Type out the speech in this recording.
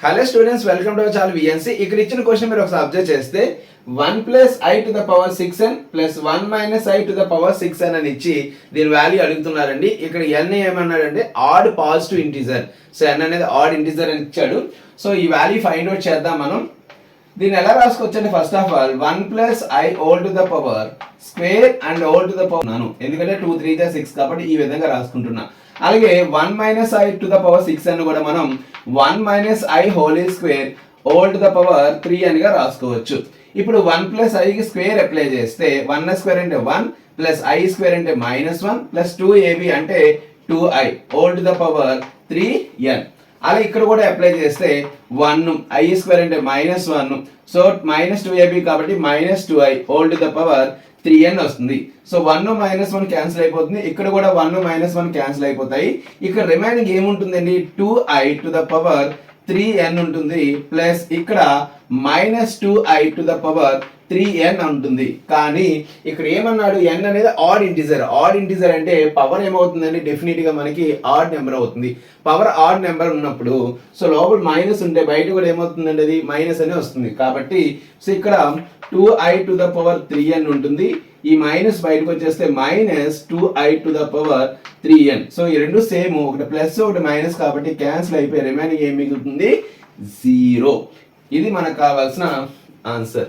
Hello students, welcome to our channel VNC. ఇక్కడ ఇచ్చిన question మీరు ఒకసారి అబ్జర్వ్ చేస్తే 1 plus i to the power 6n plus 1 minus i to the power 6n అని ఇచ్చి దీని వాల్యూ అడుగుతున్నారండి. ఇక్కడ n ఏమన్నాడంటే odd positive integer. So n అనేది ఆడ్ ఇంటీజర్ అని ఇచ్చాడు. సో ఈ వాల్యూ ఫైండ్ అవుట్ చేద్దాం మనం. దీన్ని ఎలా రాసుకోవచ్చు అంటే first of all 1 plus I whole to the power square and whole to the power నాను, ఎందుకంటే 2 3 6 కాబట్టి ఈ విధంగా రాసుకుంటున్నా. అలాగే 1 minus i to the power 6 అని కూడా మనం 1 minus I whole square whole to the power 3 అనిగా రాసుకోవచ్చు. ఇప్పుడు 1 ప్లస్ ఐకి స్క్వేర్ అప్లై చేస్తే 1 స్క్వేర్ అంటే 1 ప్లస్ ఐ స్క్వేర్ అంటే -1 ప్లస్ 2ab అంటే 2i whole to the power 3n. అలా ఇక్కడ కూడా అప్లై చేస్తే 1 ఐ స్క్వేర్ అంటే -1 సో -2ab కాబట్టి -2i whole to the power 3n వస్తుంది. సో 1 -1 క్యాన్సిల్ అయిపోతుంది. ఇక్కడ కూడా 1 -1 క్యాన్సిల్ అయిపోతాయి. ఇక్కడ రిమైనింగ్ ఏముంటుందండి 2i to the power 3n ఉంటుంది ప్లస్ ఇక్కడ -2i to the power 3n ఉంటుంది. కానీ ఇక్కడ ఏమన్నాడు n అనేది ఆడ్ ఇంటిజర్. ఆడ్ ఇంటిజర్ అంటే పవర్ ఏమవుతుందండి డెఫినెట్ గా మనకి ఆడ్ నెంబర్ అవుతుంది. పవర్ ఆడ్ నెంబర్ ఉన్నప్పుడు సో లోపల మైనస్ ఉంటే బయట కూడా ఏమవుతుందండి అది మైనస్ అనే వస్తుంది. కాబట్టి సో ఇక్కడ 2i to the power 3n ఉంటుంది. ఈ మైనస్ బయటకు వచ్చేస్తే -2i to the power 3n. So ఈ రెండు సేమ్, ఒకటి ప్లస్ ఒకటి మైనస్ కాబట్టి క్యాన్సిల్ అయిపోయి రిమైనింగ్ ఏం మిగులుతుంది 0. ఇది మనకు కావాల్సిన ఆన్సర్.